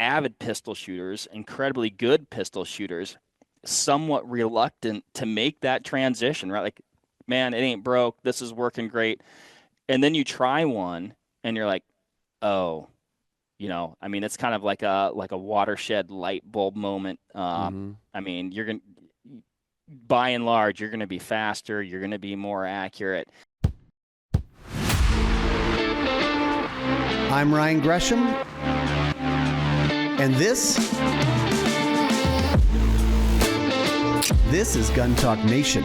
avid pistol shooters, incredibly good pistol shooters, somewhat reluctant to make that transition, right? Like, man, it ain't broke. This is working great. And then you try one and you're like, oh, I mean, it's kind of like a watershed light bulb moment. Hmm. I mean, by and large, you're gonna be faster, you're gonna be more accurate. I'm Ryan Gresham, and this is Gun Talk Nation.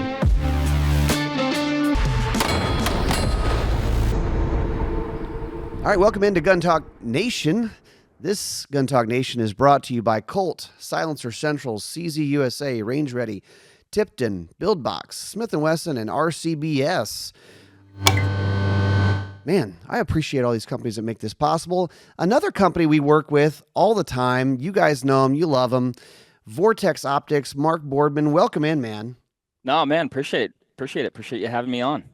All right, welcome into Gun Talk Nation. This Gun Talk Nation is brought to you by Colt, Silencer Centrals, CZ USA, Range Ready, Tipton, BuildBox, Smith & Wesson, and RCBS. Man, I appreciate all these companies that make this possible. Another company we work with all the time, you guys know them, you love them, Vortex Optics, Mark Boardman. Welcome in, man. No, man, appreciate it. Appreciate you having me on.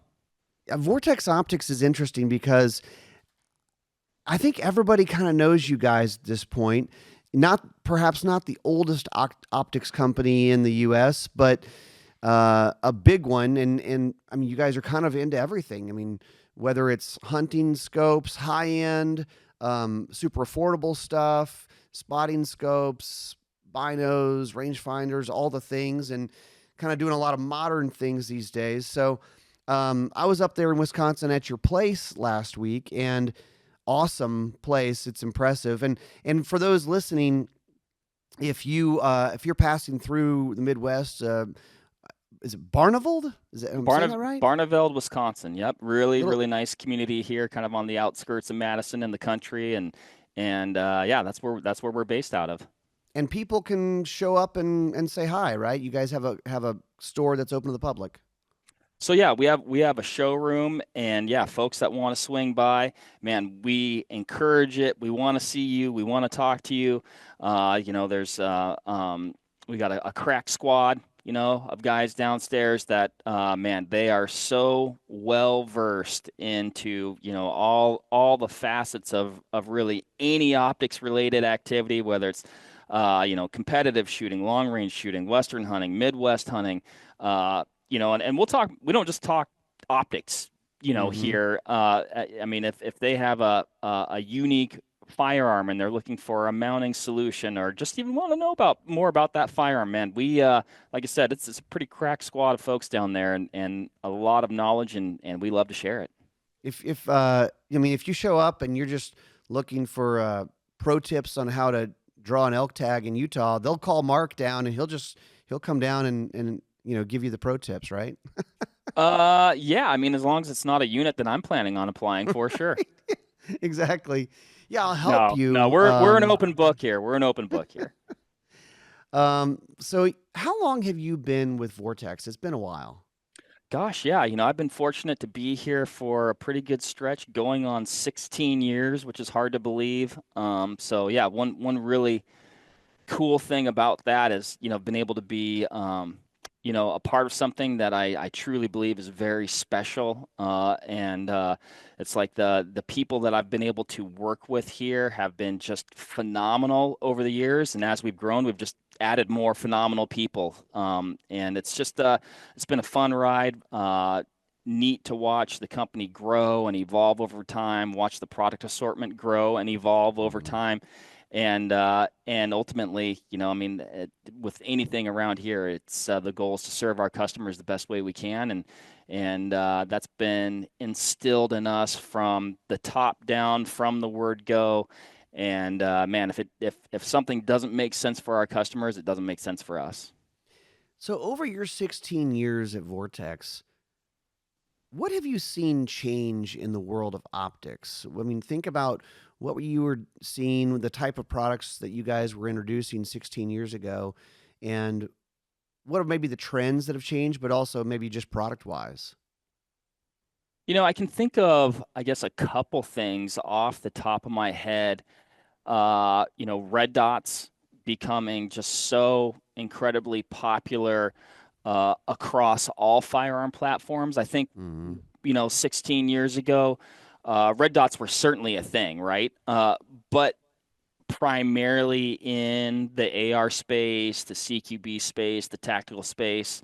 Vortex Optics is interesting because I think everybody kind of knows you guys at this point. Perhaps not the oldest optics company in the U.S., but a big one. And I mean, you guys are kind of into everything. I mean, whether it's hunting scopes, high end, super affordable stuff, spotting scopes, binos, rangefinders, all the things, and kind of doing a lot of modern things these days. So I was up there in Wisconsin at your place last week, and awesome place. It's impressive. And for those listening, if you're passing through the Midwest, is it Barneveld? Am I saying that right? Barneveld, Wisconsin. Yep, really, Little, really nice community here, kind of on the outskirts of Madison in the country, and yeah, that's where we're based out of. and people can show up and say hi, right? You guys have a store that's open to the public. So yeah, we have a showroom, and yeah, folks that want to swing by, man, we encourage it. We want to see you. We want to talk to you. There's we got a crack squad, of guys downstairs that man, they are so well versed into all the facets of really any optics related activity, whether it's competitive shooting, long range shooting, western hunting, Midwest hunting. And we'll talk. We don't just talk optics, Mm-hmm. here. I mean, if they have a unique firearm and they're looking for a mounting solution, or just even want to know more about that firearm, man, we like I said, it's a pretty crack squad of folks down there, and a lot of knowledge, and we love to share it. If I mean, if you show up and you're just looking for pro tips on how to draw an elk tag in Utah, they'll call Mark down and he'll come down and give you the pro tips, right? Yeah, I mean, as long as it's not a unit that I'm planning on applying for, sure. Exactly. Yeah, I'll help No, no, you. we're an open book here. We're an open book here. So how long have you been with Vortex? It's been a while. Gosh, yeah, I've been fortunate to be here for a pretty good stretch, going on 16 years, which is hard to believe. So yeah, one really cool thing about that is, been able to be, a part of something that I truly believe is very special. And it's like the people that I've been able to work with here have been just phenomenal over the years. And as we've grown, we've just added more phenomenal people. And it's been a fun ride. Neat to watch the company grow and evolve over time, watch the product assortment grow and evolve over Mhm. time, and ultimately, I mean, with anything around here, it's the goal is to serve our customers the best way we can, and that's been instilled in us from the top down, from the word go. And man, if something doesn't make sense for our customers, it doesn't make sense for us. So over your 16 years at Vortex, what have you seen change in the world of optics? I mean, think about what you were seeing, the type of products that you guys were introducing 16 years ago, and what are maybe the trends that have changed, but also maybe just product wise. I can think of, I guess, a couple things off the top of my head. Red dots becoming just so incredibly popular across all firearm platforms. I think, Mm-hmm. 16 years ago, red dots were certainly a thing, right? But primarily in the AR space, the CQB space, the tactical space.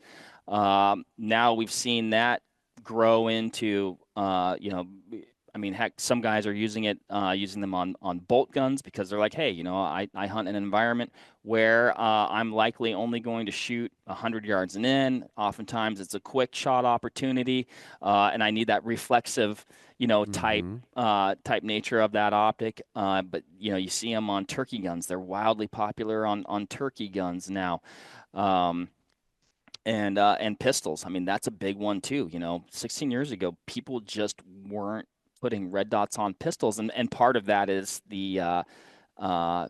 Now we've seen that grow into, I mean, heck, some guys are using it, using them on bolt guns because they're like, hey, I hunt in an environment where I'm likely only going to shoot 100 yards and in. Oftentimes it's a quick shot opportunity, and I need that reflexive, type Mm-hmm. type nature of that optic. But you see them on turkey guns. They're wildly popular on turkey guns now. Um, and pistols. I mean, that's a big one too. 16 years ago, people just weren't putting red dots on pistols, and part of that is the uh,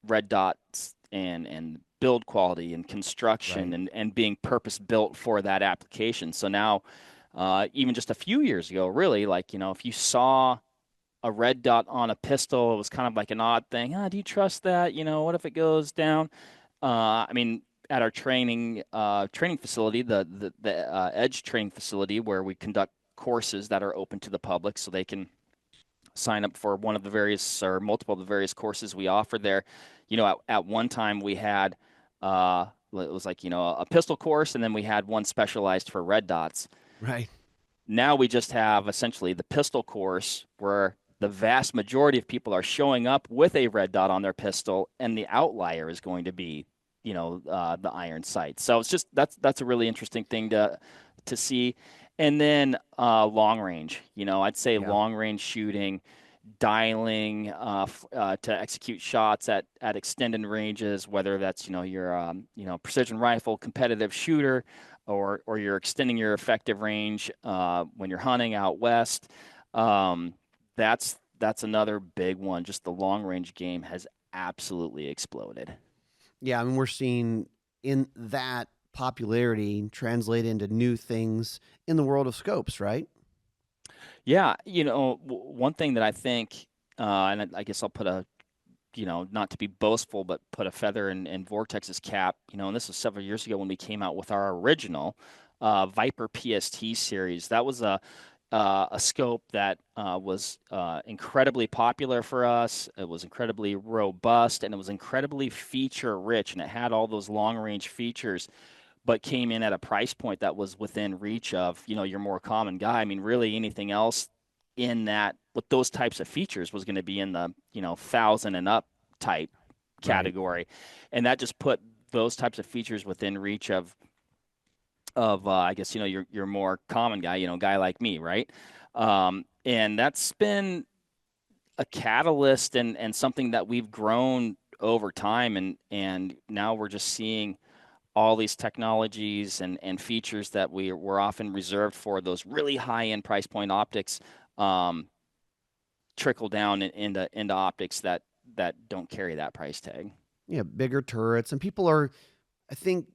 red dots and build quality and construction Right. and being purpose built for that application. So now, even just a few years ago, really, like if you saw a red dot on a pistol, it was kind of like an odd thing. Do you trust that? What if it goes down? I mean, at our training facility, the Edge training facility, where we conduct courses that are open to the public, so they can sign up for one of the various or multiple of the various courses we offer there. At one time we had it was like a pistol course, and then we had one specialized for red dots. Right. Now we just have essentially the pistol course where the vast majority of people are showing up with a red dot on their pistol, and the outlier is going to be, the iron sight. So it's just that's a really interesting thing to see. And then long range. I'd say Yeah. long range shooting, dialing to execute shots at extended ranges, whether that's your precision rifle competitive shooter, or you're extending your effective range when you're hunting out west. Um, that's another big one. Just the long range game has absolutely exploded. Yeah. I mean, we're seeing in that popularity translate into new things in the world of scopes, right? Yeah, one thing that I think, and I guess I'll put a not to be boastful, but put a feather in Vortex's cap. And this was several years ago when we came out with our original Viper PST series. That was a scope that was incredibly popular for us. It was incredibly robust, and it was incredibly feature rich, and it had all those long range features, but came in at a price point that was within reach of your more common guy. I mean, really anything else in that with those types of features was going to be in the 1,000 and up type Right. category, and that just put those types of features within reach of I guess your more common guy, guy like me, right? And that's been a catalyst and something that we've grown over time, and now we're just seeing all these technologies and features that were often reserved for those really high end price point optics, um, trickle down into optics that don't carry that price tag. Yeah. Bigger turrets. And people are, I think,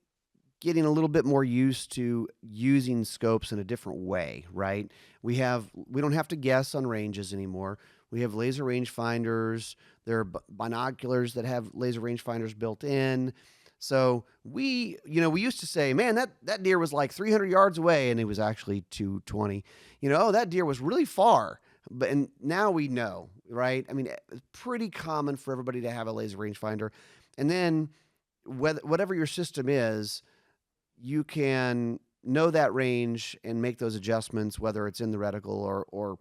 getting a little bit more used to using scopes in a different way, right? We don't have to guess on ranges anymore. We have laser rangefinders. There are binoculars that have laser rangefinders built in. So we used to say, man, that deer was like 300 yards away, and it was actually 220. Oh, that deer was really far. But and now we know, right? I mean, it's pretty common for everybody to have a laser rangefinder, and then whatever your system is, you can know that range and make those adjustments, whether it's in the reticle or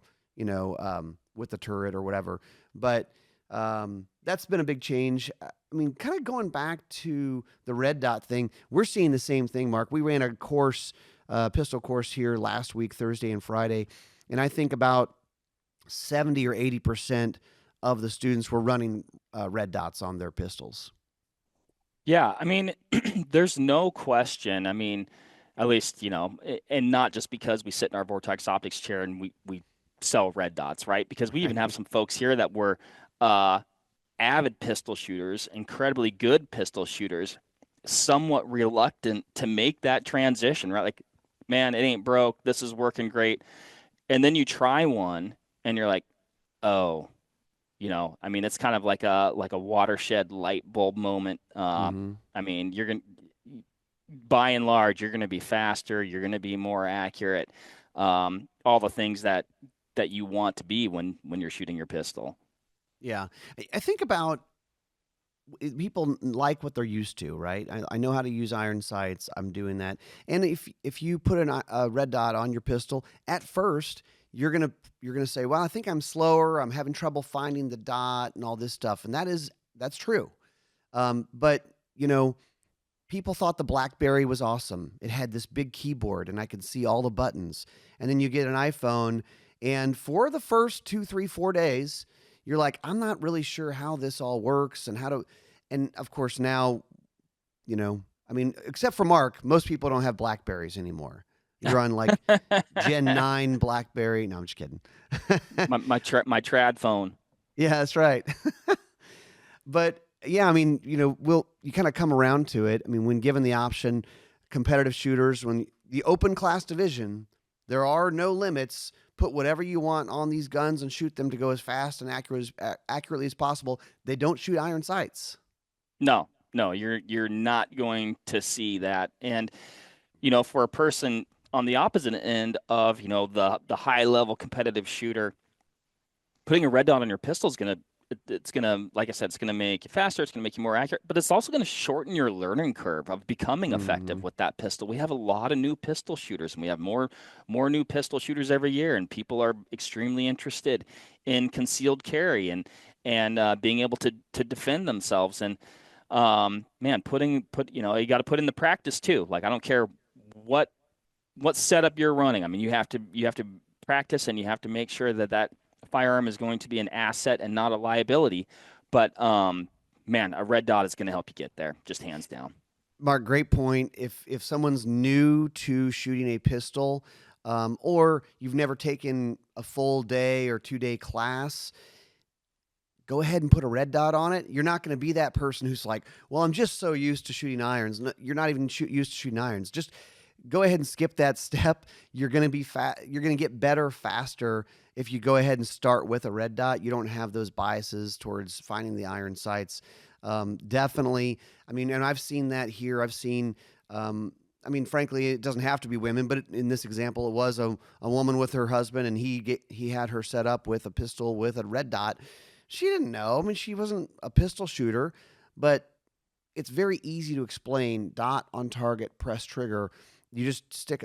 with the turret or whatever. But that's been a big change. I mean, kind of going back to the red dot thing, we're seeing the same thing, Mark. We ran a course, pistol course here last week, Thursday and Friday, and I think about 70 or 80% of the students were running red dots on their pistols. Yeah, I mean, there's no question. I mean, at least, and not just because we sit in our Vortex optics chair and we sell red dots, right? Because we even have Right. some folks here that were uh, avid pistol shooters, incredibly good pistol shooters, somewhat reluctant to make that transition, right? Like, man, it ain't broke. This is working great. And then you try one and you're like, oh, I mean, it's kind of like a watershed light bulb moment. Mm-hmm. I mean, you're going to, by and large, you're going to be faster, you're going to be more accurate, all the things that you want to be when you're shooting your pistol. Yeah. I think about people like what they're used to, right? I know how to use iron sights. I'm doing that. And if you put a red dot on your pistol at first, you're gonna say, "Well, I think I'm slower. I'm having trouble finding the dot and all this stuff." And that's true. But you know, people thought the BlackBerry was awesome. It had this big keyboard, and I could see all the buttons. And then you get an iPhone, and for the first 2, 3, 4 days, you're like, I'm not really sure how this all works and how to. And of course, now, I mean, except for Mark, most people don't have Blackberries anymore. You're on like Gen 9 Blackberry. No, I'm just kidding. My trad phone. Yeah, that's right. But yeah, I mean, you kind of come around to it. I mean, when given the option, competitive shooters, when the open class division, there are no limits. Put whatever you want on these guns and shoot them to go as fast and accurately as possible. They don't shoot iron sights. No, no, you're not going to see that. And for a person on the opposite end of the high level competitive shooter, putting a red dot on your pistol is gonna it's gonna, like I said, it's gonna make you faster. It's gonna make you more accurate, but it's also gonna shorten your learning curve of becoming effective Mm-hmm. with that pistol. We have a lot of new pistol shooters, and we have more new pistol shooters every year, and people are extremely interested in concealed carry and being able to defend themselves. And man, you got to put in the practice too. Like I don't care what setup you're running. I mean, you have to practice, and you have to make sure that firearm is going to be an asset and not a liability. But man, a red dot is going to help you get there, just hands down. Mark, great point. If someone's new to shooting a pistol, or you've never taken a full day or 2 day class, go ahead and put a red dot on it. You're not going to be that person who's like, well, I'm just so used to shooting irons. No, you're not even used to shooting irons. Just go ahead and skip that step. You're going to be You're going to get better faster if you go ahead and start with a red dot. You don't have those biases towards finding the iron sights. Definitely. I mean, and I've seen that here. I've seen. I mean, frankly, it doesn't have to be women, but in this example, it was a woman with her husband, and he had her set up with a pistol with a red dot. She didn't know. I mean, she wasn't a pistol shooter, but it's very easy to explain. Dot on target, press trigger. You just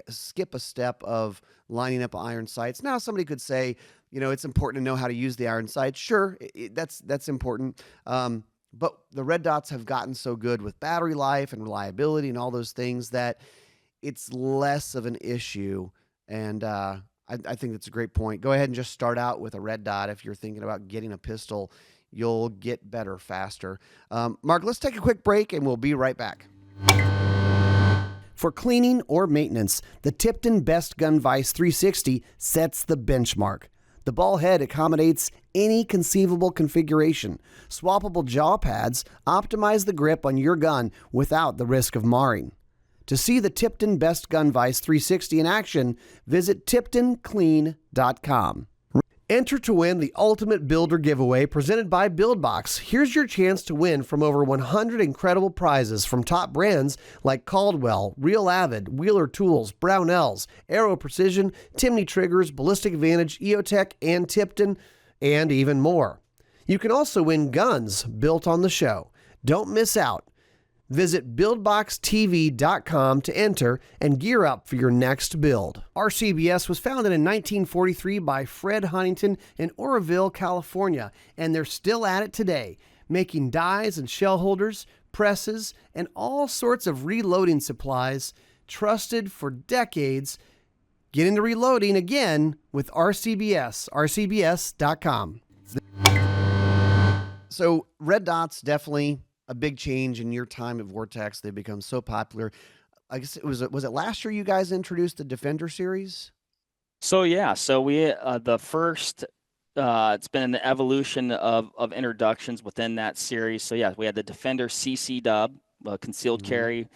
skip a step of lining up iron sights. Now, somebody could say, it's important to know how to use the iron sights. Sure, that's important. But the red dots have gotten so good with battery life and reliability and all those things that it's less of an issue. And I think that's a great point. Go ahead and just start out with a red dot if you're thinking about getting a pistol. You'll get better faster. Mark, let's take a quick break and we'll be right back. For cleaning or maintenance, the Tipton Best Gun Vise 360 sets the benchmark. The ball head accommodates any conceivable configuration. Swappable jaw pads optimize the grip on your gun without the risk of marring. To see the Tipton Best Gun Vise 360 in action, visit tiptonclean.com. Enter to win the Ultimate Builder Giveaway presented by BuildBox. Here's your chance to win from over 100 incredible prizes from top brands like Caldwell, Real Avid, Wheeler Tools, Brownells, Aero Precision, Timney Triggers, Ballistic Advantage, EOTech, and Tipton, and even more. You can also win guns built on the show. Don't miss out. Visit BuildBoxTV.com to enter and gear up for your next build. RCBS was founded in 1943 by Fred Huntington in Oroville, California, and they're still at it today, making dies and shell holders, presses, and all sorts of reloading supplies trusted for decades. Get into reloading again with RCBS, rcbs.com. So red dots definitely a big change in your time at Vortex. They've become so popular. I guess was it last year you guys introduced the Defender series? So yeah, so we the first it's been an evolution of introductions within that series. So yeah, we had the Defender CC Dub, concealed Mm-hmm. carry,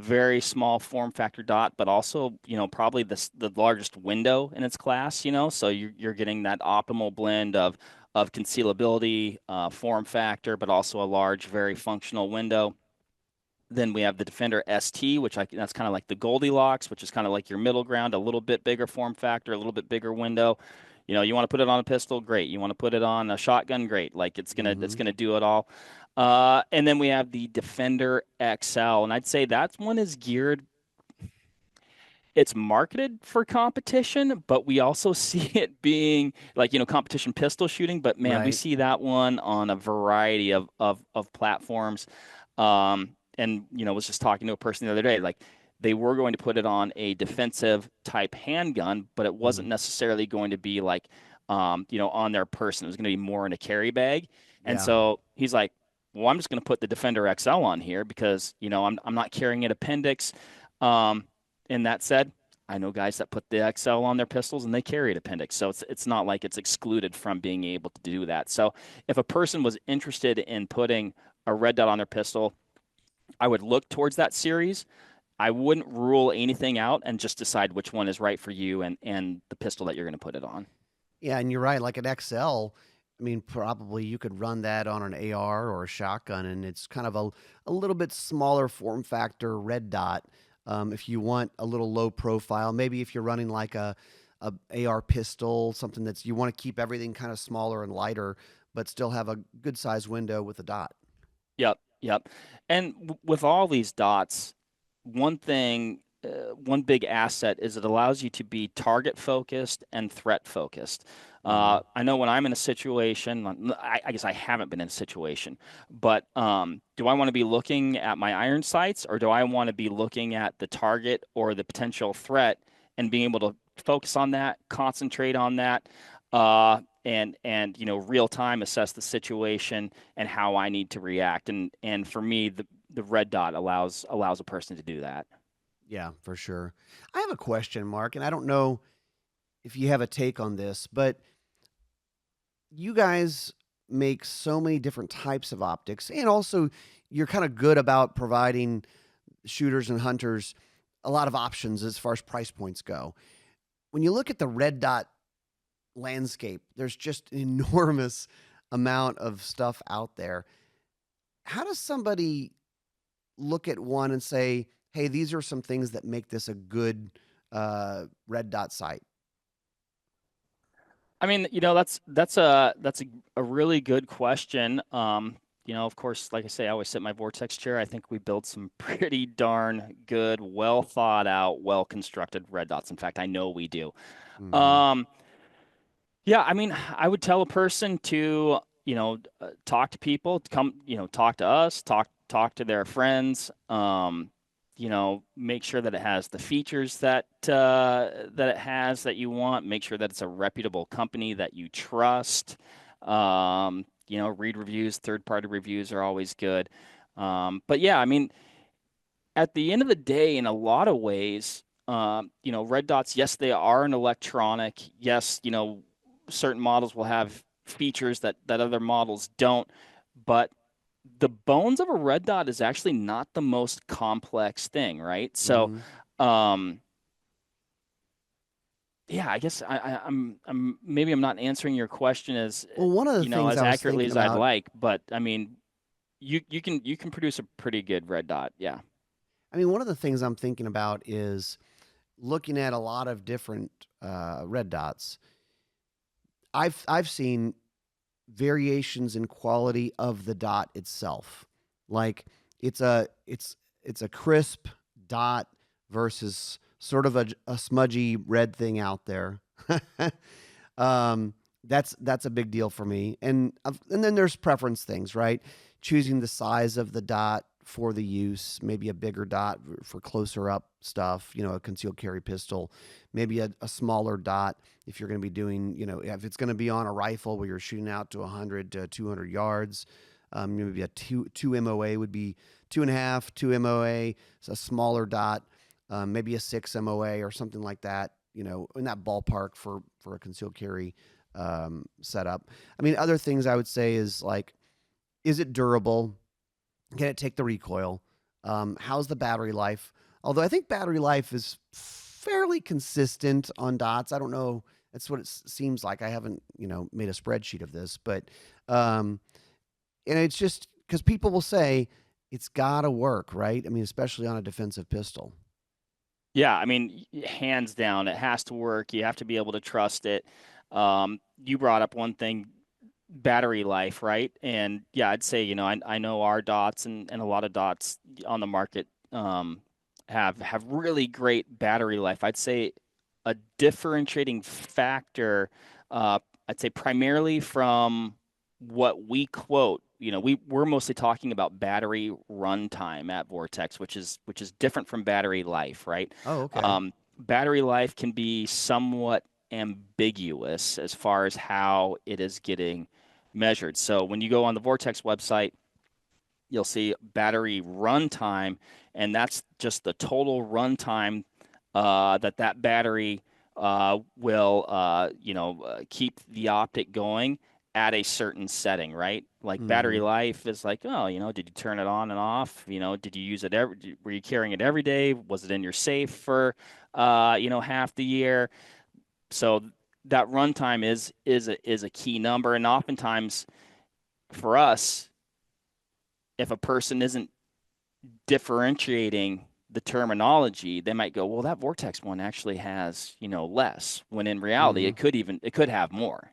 very small form factor dot, but also probably the largest window in its class. So you're getting that optimal blend of concealability, form factor, but also a large, very functional window. Then we have the Defender ST, that's kind of like the Goldilocks, which is kind of like your middle ground, a little bit bigger form factor, a little bit bigger window. You want to put it on a pistol, great. You want to put it on a shotgun, great. Like it's Hmm. gonna do it all. And then we have the Defender XL, and I'd say that one is geared, it's marketed for competition, but we also see it being like, competition pistol shooting. But man, we Right. see that one on a variety of platforms. And was just talking to a person the other day, like they were going to put it on a defensive type handgun, but it wasn't Hmm. necessarily going to be like, on their person. It was going to be more in a carry bag. And Yeah. so he's like, well, I'm just going to put the Defender XL on here because, I'm not carrying an appendix. Um, and that said, I know guys that put the XL on their pistols and they carry an appendix. So it's not like it's excluded from being able to do that. So if a person was interested in putting a red dot on their pistol, I would look towards that series. I wouldn't rule anything out and just decide which one is right for you and the pistol that you're going to put it on. Yeah, and you're right. Like an XL, I mean, probably you could run that on an AR or a shotgun, and it's kind of a little bit smaller form factor red dot. If you want a little low profile, maybe if you're running like a AR pistol, something that's you want to keep everything kind of smaller and lighter, but still have a good size window with a dot. Yep, yep. And with all these dots, one big asset is it allows you to be target focused and threat focused. Hmm. I know when I'm in a situation, I guess I haven't been in a situation, but do I want to be looking at my iron sights or do I want to be looking at the target or the potential threat and being able to focus on that, concentrate on that, and real time assess the situation and how I need to react. And for me, the red dot allows a person to do that. Yeah, for sure. I have a question, Mark, and I don't know if you have a take on this, but you guys make so many different types of optics, and also you're kind of good about providing shooters and hunters a lot of options as far as price points go. When you look at the red dot landscape, there's just an enormous amount of stuff out there. How does somebody look at one and say, hey, these are some things that make this a good red dot sight? I mean, that's a really good question. Of course, like I say, I always sit in my Vortex chair. I think we build some pretty darn good, well thought out, well constructed red dots. In fact, I know we do. Mm-hmm. Um, Yeah, I mean, I would tell a person to, talk to people, to come, talk to us, talk to their friends. Make sure that it has the features that it has that you want. Make sure that it's a reputable company that you trust. Read reviews. Third-party reviews are always good. But yeah, I mean, at the end of the day, in a lot of ways, red dots, yes, they are an electronic. Yes, certain models will have features that other models don't. But the bones of a red dot is actually not the most complex thing, right? So, Mm-hmm. um, yeah, I guess I'm maybe I'm not answering your question Well, one of the things as I was accurately thinking as I'd about, like, but I mean, you can produce a pretty good red dot, yeah. I mean, one of the things I'm thinking about is looking at a lot of different red dots. I've seen variations in quality of the dot itself. Like it's a it's a crisp dot versus sort of a smudgy red thing out there. That's a big deal for me. And then there's preference things, right? Choosing the size of the dot for the use, maybe a bigger dot for closer up stuff, a concealed carry pistol, maybe a smaller dot if you're going to be doing, if it's going to be on a rifle where you're shooting out to 100 to 200 yards, maybe a two MOA would be 2.5, 2 MOA, so a smaller dot, maybe a 6 MOA or something like that, in that ballpark for a concealed carry setup. I mean, other things I would say is like, is it durable? Can it take the recoil? How's the battery life? Although I think battery life is fairly consistent on dots. I don't know. That's what it seems like. I haven't, made a spreadsheet of this, but um, and it's just because people will say it's got to work, right? I mean, especially on a defensive pistol. Yeah, I mean, hands down, it has to work. You have to be able to trust it. You brought up one thing, battery life, right? And yeah, I'd say, I know our dots and a lot of dots on the market have really great battery life. I'd say a differentiating factor, I'd say primarily from what we quote, we're mostly talking about battery runtime at Vortex, which is different from battery life, right? Oh, okay. Battery life can be somewhat ambiguous as far as how it is getting measured. So when you go on the Vortex website, you'll see battery runtime, and that's just the total runtime that battery will keep the optic going at a certain setting, right? Like battery Mm-hmm. life is like, oh, did you turn it on and off? Did you use it were you carrying it every day? Was it in your safe for half the year? So that runtime is a key number, and oftentimes for us, if a person isn't differentiating the terminology, they might go, well, that Vortex one actually has, less, when in reality Mm-hmm. it could have more.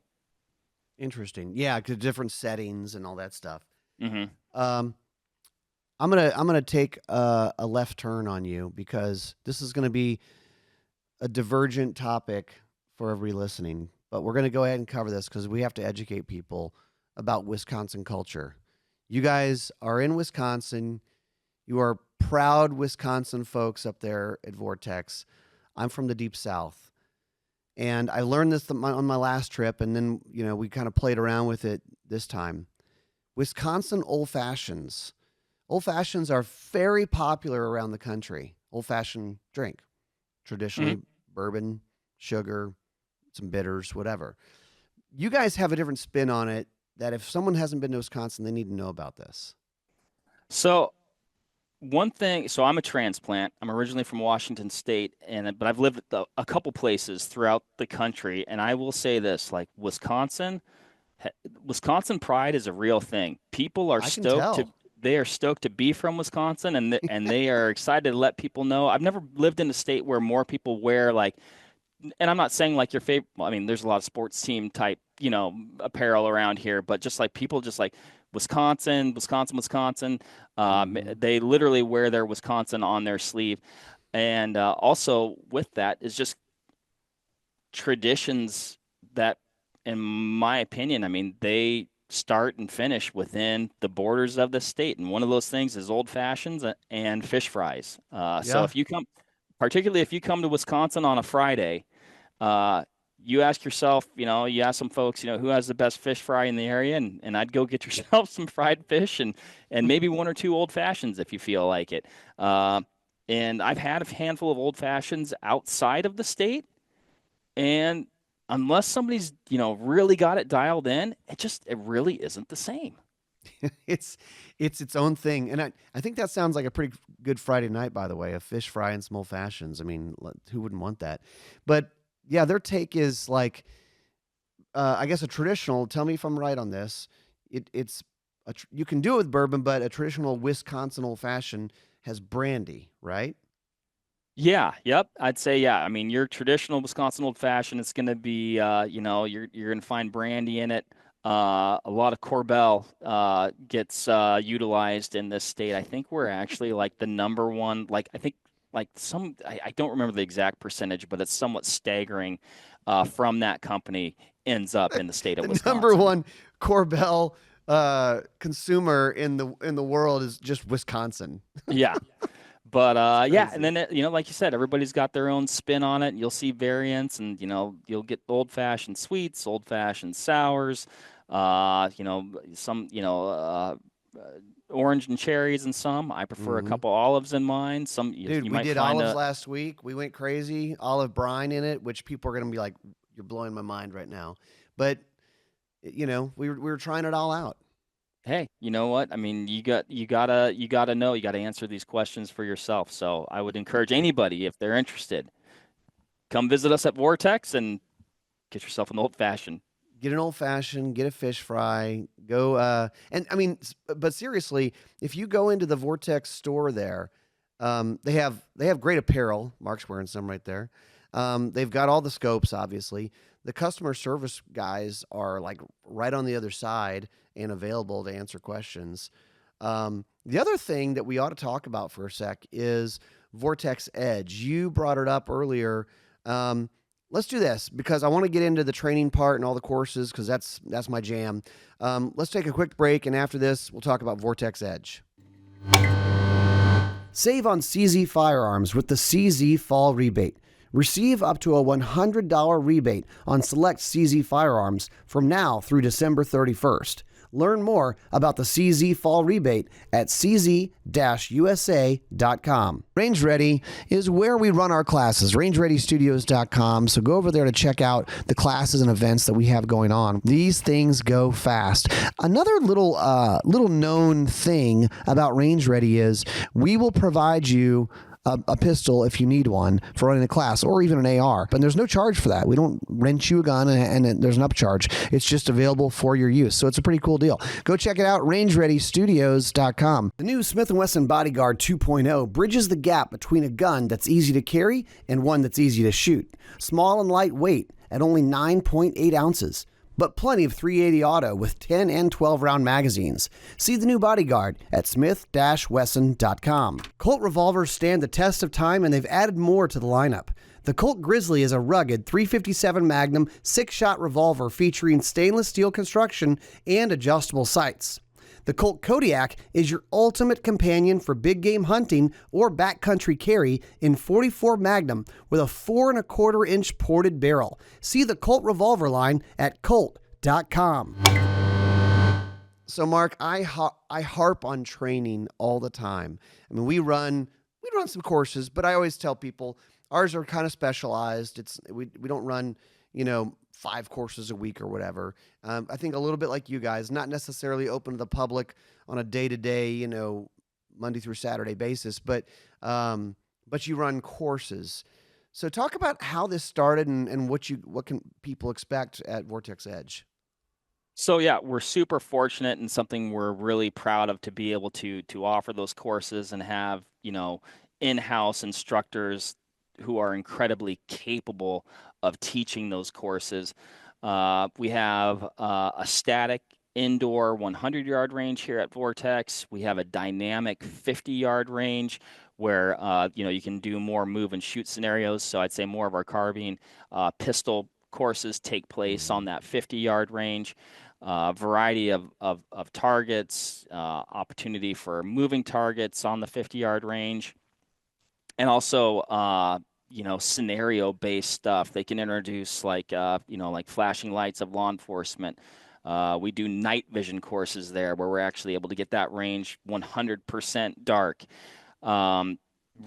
Interesting. Yeah, 'cause different settings and all that stuff. Hmm. Um, I'm gonna take a left turn on you because this is gonna be a divergent topic for everybody listening. But we're gonna go ahead and cover this because we have to educate people about Wisconsin culture. You guys are in Wisconsin. You are proud Wisconsin folks up there at Vortex. I'm from the deep south. And I learned this on my last trip, and then we kind of played around with it this time. Wisconsin old fashions. Old fashions are very popular around the country. Old fashioned drink, Hmm. traditionally bourbon, sugar, some bitters, whatever. You guys have a different spin on it. That if someone hasn't been to Wisconsin, they need to know about this. So one thing, so I'm a transplant. I'm originally from Washington State, but I've lived at a couple places throughout the country, and I will say this, like Wisconsin pride is a real thing. People are I can stoked to tell. they are stoked to be from Wisconsin, and they are excited to let people know. I've never lived in a state where more people wear, like, and I'm not saying like your favorite. Well, I mean, there's a lot of sports team type, apparel around here, but just like people, just like Wisconsin, Wisconsin, Wisconsin. Mm-hmm. They literally wear their Wisconsin on their sleeve, and also with that is just traditions that, in my opinion, I mean, they start and finish within the borders of the state. And one of those things is old fashions and fish fries. So Yeah. if you come, particularly if you come to Wisconsin on a Friday, uh, you ask yourself, you ask some folks, who has the best fish fry in the area, and I'd go get yourself some fried fish and maybe one or two old fashions if you feel like it. Uh, and I've had a handful of old fashions outside of the state, and unless somebody's, really got it dialed in, it really isn't the same. it's it's its own thing, and I think that sounds like a pretty good Friday night, by the way, a fish fry and some old fashions. I mean, who wouldn't want that? But yeah, their take is like, I guess a traditional. Tell me if I'm right on this. It's you can do it with bourbon, but a traditional Wisconsin old fashioned has brandy, right? Yeah, yep. I'd say yeah. I mean, your traditional Wisconsin old fashioned, it's going to be, you're going to find brandy in it. A lot of Corbel gets utilized in this state. I think we're actually like the number one. Like I think like I don't remember the exact percentage, but it's somewhat staggering. From that company ends up in the state of The number Wisconsin. one Corbel consumer in the world is just Wisconsin. Yeah. But It's yeah, and crazy. then like you said, everybody's got their own spin on it. You'll see variants, and you'll get old-fashioned sweets, old-fashioned sours, some orange and cherries, and some. I prefer a Hmm. couple olives in mine. Some Dude, you we might did find olives a last week. We went crazy. Olive brine in it, which people are going to be like, "You're blowing my mind right now." But we were trying it all out. hey, you know what? I mean, you gotta know, you gotta answer these questions for yourself. So I would encourage anybody, if they're interested, come visit us at Vortex and get yourself an old fashioned. Get an old fashioned, get a fish fry, go. And I mean, but seriously, if you go into the Vortex store there, they have great apparel. Mark's wearing some right there. They've got all the scopes, obviously. the customer service guys are like right on the other side and available to answer questions. The other thing that we ought to talk about for a sec is Vortex Edge. You brought it up earlier. Let's do this because I want to get into the training part and all the courses because that's my jam. Let's take a quick break, and after this, we'll talk about Vortex Edge. Save on CZ firearms with the CZ Fall Rebate. Receive up to a $100 rebate on select CZ firearms from now through December 31st. Learn more about the CZ Fall Rebate at cz-usa.com. Range Ready is where we run our classes, rangereadystudios.com. So go over there to check out the classes and events that we have going on. These things go fast. Another little known thing about Range Ready is we will provide you a pistol if you need one for running a class, or even an AR. But there's no charge for that. We don't rent you a gun and there's an upcharge. It's just available for your use. So it's a pretty cool deal. Go check it out, rangereadystudios.com. The new Smith & Wesson Bodyguard 2.0 bridges the gap between a gun that's easy to carry and one that's easy to shoot. Small and lightweight at only 9.8 ounces. But plenty of 380 auto with 10 and 12 round magazines. See the new Bodyguard at smith-wesson.com. Colt revolvers stand the test of time, and they've added more to the lineup. The Colt Grizzly is a rugged .357 Magnum 6-shot revolver featuring stainless steel construction and adjustable sights. The Colt Kodiak is your ultimate companion for big game hunting or backcountry carry in .44 Magnum with a 4.25-inch ported barrel. See the Colt revolver line at colt.com. So, Mark, I harp on training all the time. I mean, we run some courses, but I always tell people ours are kind of specialized. We don't run, 5 courses a week or whatever. I think a little bit like you guys, not necessarily open to the public on a day-to-day, Monday through Saturday basis, but you run courses. So talk about how this started and what can people expect at Vortex Edge. So yeah, we're super fortunate and something we're really proud of to be able to offer those courses and have, in-house instructors who are incredibly capable of teaching those courses. We have a static indoor 100-yard range here at Vortex. We have a dynamic 50-yard range where you can do more move and shoot scenarios. So I'd say more of our carbine pistol courses take place on that 50-yard range. Variety of targets, opportunity for moving targets on the 50-yard range, and also scenario-based stuff. They can introduce like flashing lights of law enforcement. We do night vision courses there where we're actually able to get that range 100% dark.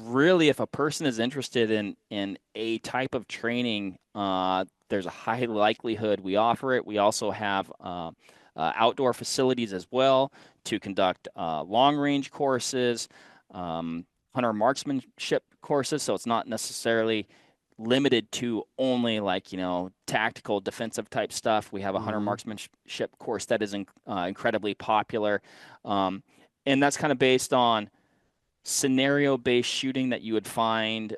Really, if a person is interested in a type of training, there's a high likelihood we offer it. We also have outdoor facilities as well to conduct long-range courses, hunter marksmanship courses. So it's not necessarily limited to only tactical defensive type stuff. We have a hunter marksmanship course that is incredibly popular, and that's kind of based on scenario-based shooting that you would find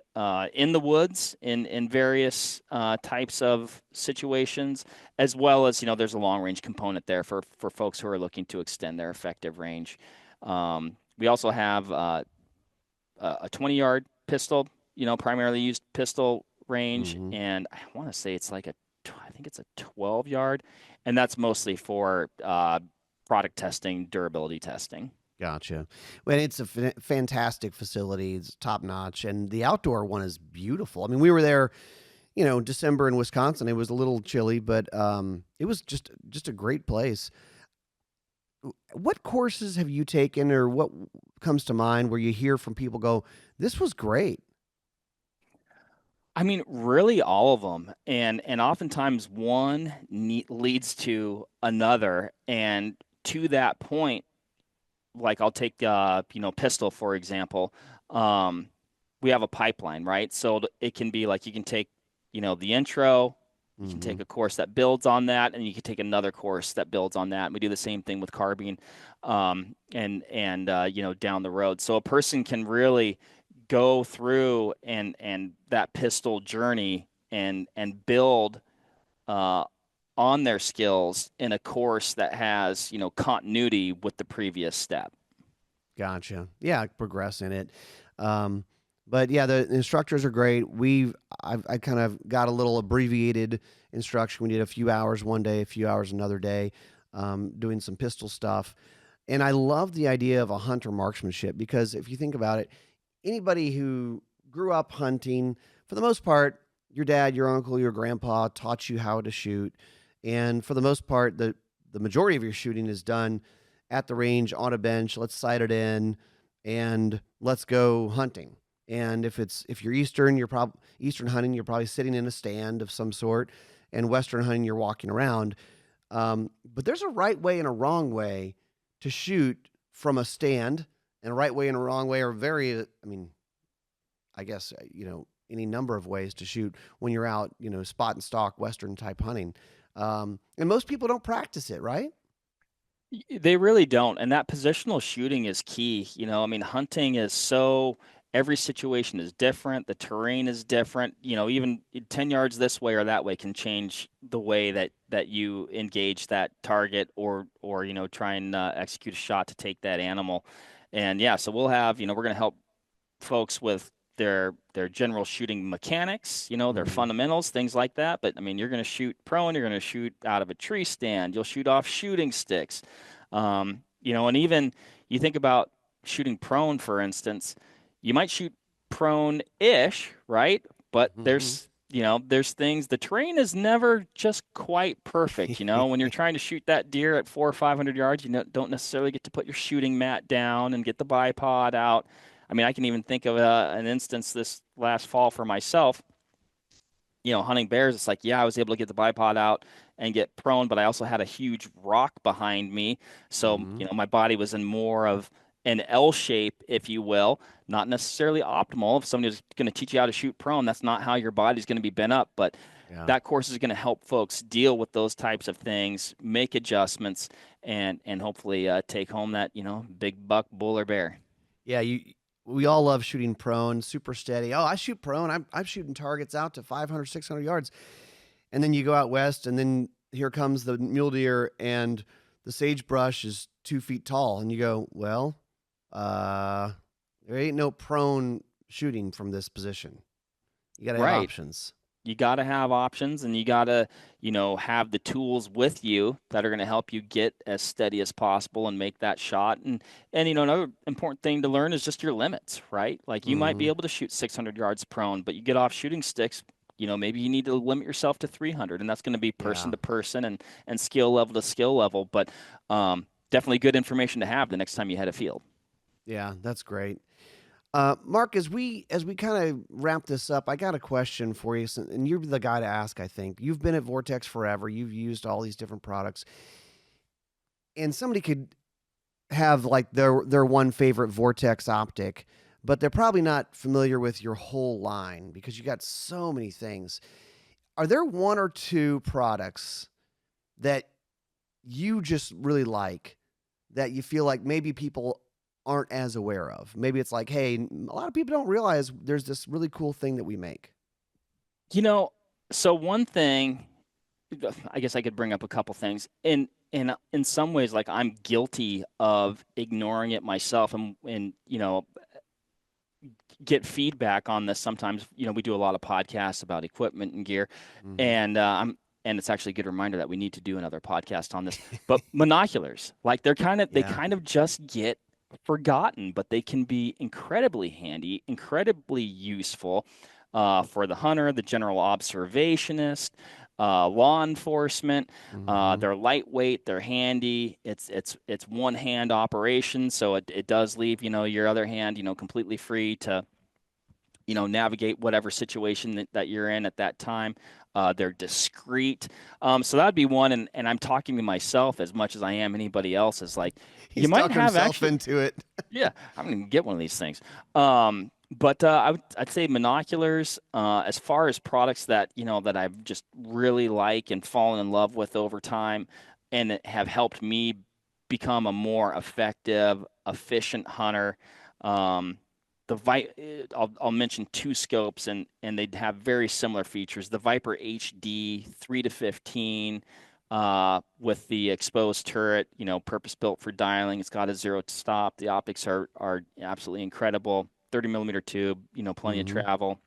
in the woods in various types of situations, as well as there's a long-range component there for folks who are looking to extend their effective range. We also have a 20-yard pistol, primarily used pistol range, and I want to say it's I think it's a 12-yard, and that's mostly for product testing, durability testing. Gotcha. Well, it's a fantastic facility. It's top notch. And the outdoor one is beautiful. I mean, we were there, December in Wisconsin. It was a little chilly, but it was just a great place. What courses have you taken, or what comes to mind where you hear from people go, this was great? I mean, really all of them. And oftentimes one leads to another. And to that point, I'll take pistol for example. We have a pipeline, right? So it can be you can take the intro, you can take a course that builds on that, and you can take another course that builds on that. And we do the same thing with carbine, and down the road. So a person can really go through and that pistol journey and build uh, on their skills in a course that has, continuity with the previous step. Gotcha. Yeah, progress in it. Um, but yeah, the instructors are great. I kind of got a little abbreviated instruction. We did a few hours one day, a few hours another day, doing some pistol stuff. And I love the idea of a hunter marksmanship because if you think about it, anybody who grew up hunting, for the most part, your dad, your uncle, your grandpa taught you how to shoot. And for the most part, the majority of your shooting is done at the range on a bench. Let's sight it in and let's go hunting. And if you're Eastern, you're probably Eastern hunting, you're probably sitting in a stand of some sort, and Western hunting, you're walking around. But there's a right way and a wrong way to shoot from a stand, and a right way and a wrong way are very, I mean, I guess, any number of ways to shoot when you're out, spot and stalk Western type hunting. And most people don't practice it, right? They really don't. And that positional shooting is key. I mean, hunting is so, every situation is different. The terrain is different. Even 10 yards this way or that way can change the way that you engage that target or, try and execute a shot to take that animal. And yeah, so we'll have, we're going to help folks with their general shooting mechanics, their Mm-hmm. fundamentals, things like that. But I mean, you're going to shoot prone, you're going to shoot out of a tree stand, you'll shoot off shooting sticks, and even you think about shooting prone, for instance, you might shoot prone-ish, right? But Mm-hmm. there's things. The terrain is never just quite perfect. When you're trying to shoot that deer at 400 or 500 yards, don't necessarily get to put your shooting mat down and get the bipod out. I mean, I can even think of an instance this last fall for myself. Hunting bears, it's like, yeah, I was able to get the bipod out and get prone, but I also had a huge rock behind me. So, Mm-hmm. my body was in more of an L shape, if you will, not necessarily optimal. If somebody was going to teach you how to shoot prone, that's not how your body's going to be bent up. But Yeah. that course is going to help folks deal with those types of things, make adjustments, and hopefully take home that, big buck, bull, or bear. Yeah, we all love shooting prone, super steady. Oh, I shoot prone. I'm shooting targets out to 500, 600 yards. And then you go out west, and then here comes the mule deer, and the sagebrush is 2 feet tall. And you go, well, uh, there ain't no prone shooting from this position. You got to have Right. options. You got to have options and you got to, have the tools with you that are going to help you get as steady as possible and make that shot. And another important thing to learn is just your limits, right? Like you might be Mm-hmm. able to shoot 600 yards prone, but you get off shooting sticks, maybe you need to limit yourself to 300, and that's going to be person Yeah. to person and skill level to skill level. But definitely good information to have the next time you head a field. Yeah, that's great. Mark, as we kind of wrap this up, I got a question for you, and you're the guy to ask. I think you've been at Vortex forever. You've used all these different products, and somebody could have like their one favorite Vortex optic, but they're probably not familiar with your whole line because you got so many things. Are there one or two products that you just really like that you feel like maybe people aren't as aware of? Maybe it's like, hey, a lot of people don't realize there's this really cool thing that we make. You know, so one thing, I guess I could bring up a couple things. In some ways, like I'm guilty of ignoring it myself, and get feedback on this. Sometimes, we do a lot of podcasts about equipment and gear, Mm-hmm. and it's actually a good reminder that we need to do another podcast on this. But monoculars, like they Yeah. kind of just get forgotten, but they can be incredibly handy, incredibly useful for the hunter, the general observationist, law enforcement. Mm-hmm. They're lightweight, they're handy. It's one hand operation, so it does leave your other hand completely free to navigate whatever situation that you're in at that time. They're discreet. So that'd be one. And I'm talking to myself as much as I am anybody else. Is like, you He's might talking have himself actually, into it. yeah, I'm going to get one of these things. But I'd say monoculars, as far as products that, that I've just really like and fallen in love with over time and have helped me become a more effective, efficient hunter. Um, I'll mention two scopes, and they'd have very similar features. The Viper HD 3 to 15 with the exposed turret, purpose built for dialing. It's got a zero to stop. The optics are absolutely incredible. 30 millimeter tube, plenty of Mm-hmm. travel.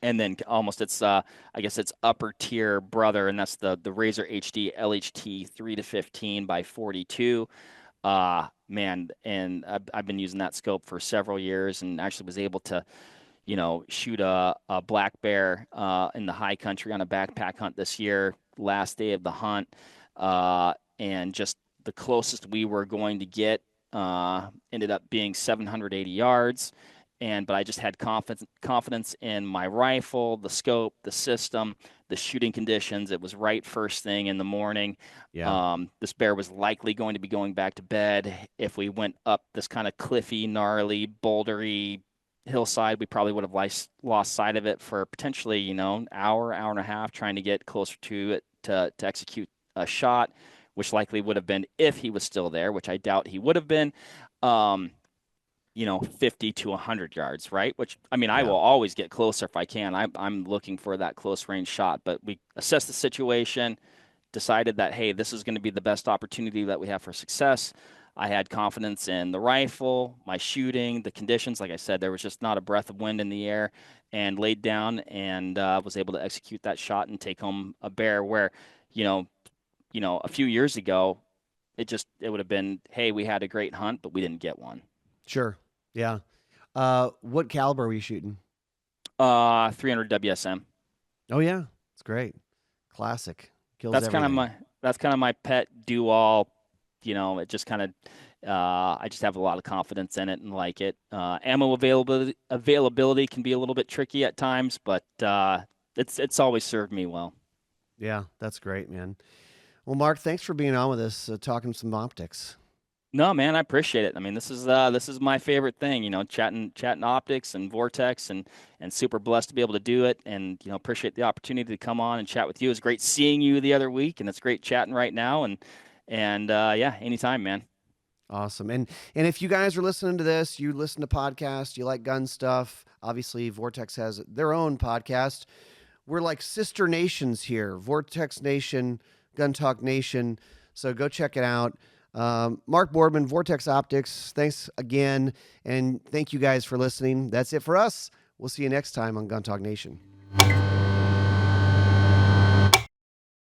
And then almost I guess it's upper tier brother, and that's the Razer HD LHT 3 to 15 by 42. Man, and I've been using that scope for several years, and actually was able to, shoot a black bear in the high country on a backpack hunt this year, last day of the hunt, and just the closest we were going to get ended up being 780 yards. But I just had confidence in my rifle, the scope, the system, the shooting conditions. It was right first thing in the morning. Yeah. This bear was likely going to be going back to bed. If we went up this kind of cliffy, gnarly, bouldery hillside, we probably would have lost sight of it for potentially, hour and a half, trying to get closer to it to execute a shot, which likely would have been if he was still there, which I doubt he would have been. 50 to 100 yards, right? Which, I mean, I Yeah. will always get closer if I can. I'm looking for that close range shot, but we assessed the situation, decided that, hey, this is going to be the best opportunity that we have for success. I had confidence in the rifle, my shooting, the conditions. Like I said, there was just not a breath of wind in the air, and laid down and was able to execute that shot and take home a bear where, a few years ago, it would have been, hey, we had a great hunt, but we didn't get one. Sure. Yeah. What caliber are you shooting? 300 WSM. Oh yeah, it's great. Classic. Kills That's kind of everything. my that's kind of my pet do all. It just kind of I just have a lot of confidence in it and like it. Ammo availability can be a little bit tricky at times, but it's always served me well. Yeah, that's great, man. Well, Mark, thanks for being on with us, talking some optics. No, man, I appreciate it. I mean, this is my favorite thing, chatting optics and Vortex, and super blessed to be able to do it, and appreciate the opportunity to come on and chat with you. It was great seeing you the other week, and it's great chatting right now, and yeah, anytime, man. Awesome. And if you guys are listening to this, you listen to podcasts, you like gun stuff, obviously Vortex has their own podcast. We're like sister nations here. Vortex Nation, Gun Talk Nation. So go check it out. Mark Boardman, Vortex Optics. Thanks again. And thank you guys for listening. That's it for us. We'll see you next time on Gun Talk Nation.